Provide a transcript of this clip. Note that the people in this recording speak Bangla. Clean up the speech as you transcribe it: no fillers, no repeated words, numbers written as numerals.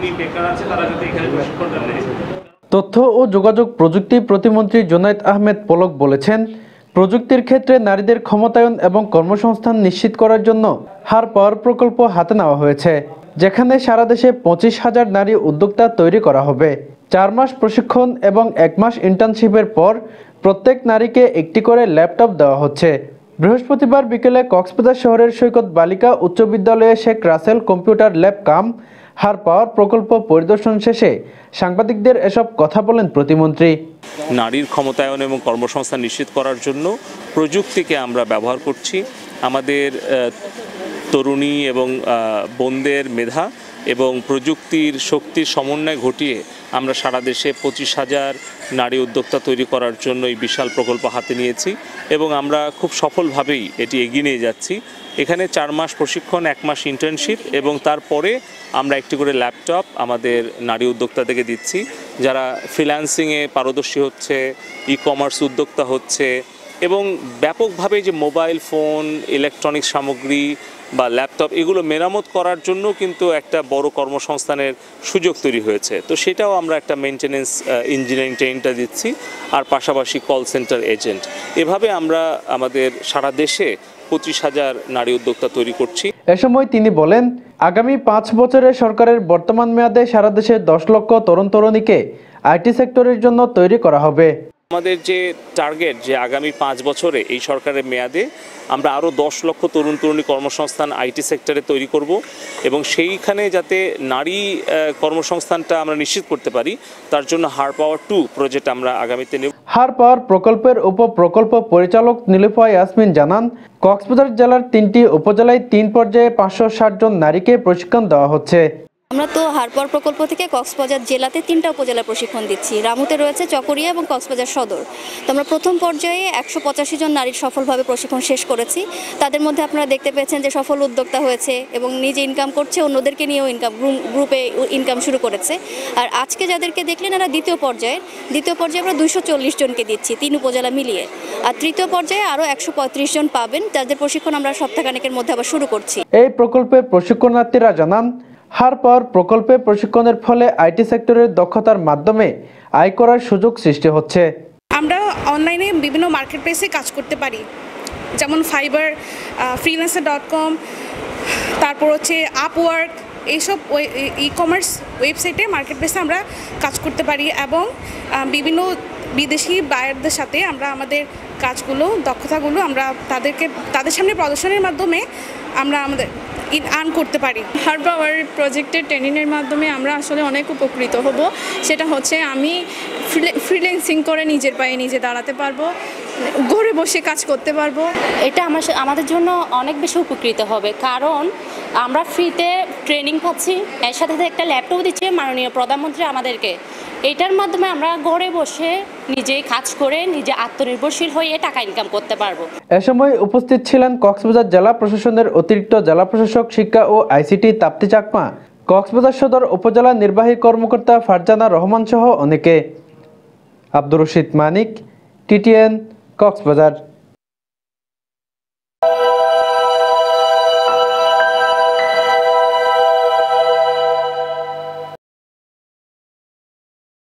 তরুণী বেকার আছে তারা যাতে এখানে প্রশিক্ষণটা নেয়। তথ্য ও যোগাযোগ প্রযুক্তি প্রতিমন্ত্রী জুনায়েদ আহমেদ পলক বলেছেন, প্রযুক্তির ক্ষেত্রে নারীদের ক্ষমতায়ন এবং কর্মসংস্থান নিশ্চিত করার জন্য হার পাওয়ার প্রকল্প হাতে নেওয়া হয়েছে, যেখানে সারা দেশে 25,000 নারী উদ্যোক্তা তৈরি করা হবে। 4 মাস প্রশিক্ষণ এবং 1 মাস ইন্টার্নশিপের পর প্রত্যেক নারীকে একটি করে ল্যাপটপ দেওয়া হচ্ছে। বৃহস্পতিবার বিকেলে কক্সবাজার শহরের সৈকত বালিকা উচ্চ বিদ্যালয়ে শেখ রাসেল কম্পিউটার ল্যাব কাম হার পাওয়ার প্রকল্প পরিদর্শন শেষে সাংবাদিকদের এসব কথা বলেন প্রতিমন্ত্রী। নারীর ক্ষমতায়ন এবং কর্মসংস্থান নিশ্চিত করার জন্য প্রযুক্তিকে আমরা ব্যবহার করছি। আমাদের তরুণী এবং বোনদের মেধা এবং প্রযুক্তির শক্তির সমন্বয় ঘটিয়ে আমরা সারা দেশে 25,000 নারী উদ্যোক্তা তৈরি করার জন্য এই বিশাল প্রকল্প হাতে নিয়েছি এবং আমরা খুব সফলভাবেই এটি এগিয়ে নিয়ে যাচ্ছি। এখানে 4 মাস প্রশিক্ষণ, 1 মাস ইন্টার্নশিপ এবং তারপরে আমরা একটি করে ল্যাপটপ আমাদের নারী উদ্যোক্তাদেরকে দিচ্ছি, যারা ফ্রিল্যান্সিংয়ে পারদর্শী হচ্ছে, ই-কমার্স উদ্যোক্তা হচ্ছে এবং ব্যাপকভাবে যে মোবাইল ফোন, ইলেকট্রনিক্স সামগ্রী বা ল্যাপটপ এগুলো মেরামত করার জন্য কিন্তু একটা বড় কর্মসংস্থানের সুযোগ তৈরি হয়েছে। তো সেটাও আমরা একটা মেনটেন্যান্স ইঞ্জিনিয়ারিং ট্রেনিংটা দিচ্ছি, আর পাশাপাশি কল সেন্টার এজেন্ট। এভাবে আমরা আমাদের সারা দেশে 25,000 নারী উদ্যোক্তা তৈরি করছি। এ সময় তিনি বলেন, আগামী 5 বছরে সরকারের বর্তমান মেয়াদে সারা দেশে 10 লক্ষ তরুণ তরুণীকে আইটি সেক্টরের জন্য তৈরি করা হবে। আমাদের যে টার্গেট যে আগামী 5 বছরে এই সরকারের মেয়াদে আমরা আরও 10 লক্ষ তরুণ তরুণী কর্মসংস্থান আইটি সেক্টরে তৈরি করব এবং সেইখানে যাতে নারী কর্মসংস্থানটা আমরা নিশ্চিত করতে পারি, তার জন্য হার পাওয়ার 2 প্রজেক্ট আমরা আগামীতে নেব। হার পাওয়ার প্রকল্পের উপপ্রকল্প পরিচালক নীলুফা ইয়াসমিন জানান, কক্সবাজার জেলার 3টি উপজেলায় 3 পর্যায়ে 560 জন নারীকে প্রশিক্ষণ দেওয়া হচ্ছে। আমরা তো হার পাওয়ার প্রকল্প থেকে কক্সবাজার জেলাতে 3টা উপজেলা প্রশিক্ষণ দিচ্ছি। রামুতে রয়েছে, চকরিয়া এবং কক্সবাজার সদর। তো আমরা প্রথম পর্যায়ে 185 জন নারীর সফলভাবে প্রশিক্ষণ শেষ করেছি। তাদের মধ্যে আপনারা দেখতে পেয়েছেন যে সফল উদ্যোক্তা হয়েছে এবং নিজে ইনকাম করছে, অন্যদেরকে নিয়েও গ্রুপে ইনকাম শুরু করেছে। আর আজকে যাদেরকে দেখলেন এরা দ্বিতীয় পর্যায়ে আমরা 240 জনকে দিচ্ছি 3 উপজেলা মিলিয়ে। আর তৃতীয় পর্যায়ে আরও 135 জন পাবেন, যাদের প্রশিক্ষণ আমরা সপ্তাহখানেকের মধ্যে আবার শুরু করছি। এই প্রকল্পে প্রশিক্ষণার্থীরা জানান, হার পাওয়ার প্রকল্পে প্রশিক্ষণের ফলে আইটি সেক্টরের দক্ষতার মাধ্যমে আয় করার সুযোগ সৃষ্টি হচ্ছে। আমরা অনলাইনে বিভিন্ন মার্কেট প্লেসে কাজ করতে পারি, যেমন ফাইবার, freelancer.com, তারপর হচ্ছে আপওয়ার্ক, এইসব ই-কমার্স ওয়েবসাইটে মার্কেট প্লেসে আমরা কাজ করতে পারি এবং বিভিন্ন বিদেশি বায়ারদের সাথে আমরা আমাদের কাজগুলো, দক্ষতাগুলো আমরা তাদের সামনে প্রদর্শনের মাধ্যমে আমরা আমাদের আর্ন করতে পারি। হার পাওয়ার প্রজেক্টের ট্রেনিংয়ের মাধ্যমে আমরা আসলে অনেক উপকৃত হব। সেটা হচ্ছে আমি ফ্রিল্যান্সিং করে নিজের পায়ে নিজে দাঁড়াতে পারবো, ঘরে বসে কাজ করতে পারবো। এটা আমাদের জন্য অনেক বেশি উপকৃত হবে, কারণ আমরা ফ্রিতে ট্রেনিং পাচ্ছি, এর সাথে একটা ল্যাপটপ দিচ্ছে মাননীয় প্রধানমন্ত্রী আমাদেরকে। এটার মাধ্যমে আমরা ঘরে বসে নিজে কাজ করে নিজে আত্মনির্ভরশীল হয়ে টাকা ইনকাম করতে পারবো। এ সময় উপস্থিত ছিলেন কক্সবাজার জেলা প্রশাসনের অতিরিক্ত জেলা প্রশাসক শিক্ষা ও আইসিটি তাপ্তি চাকমা, কক্সবাজার সদর উপজেলা নির্বাহী কর্মকর্তা ফারজানা রহমান সহ অনেকে। আব্দুর রশিদ মানিক, TTN, কক্সবাজার।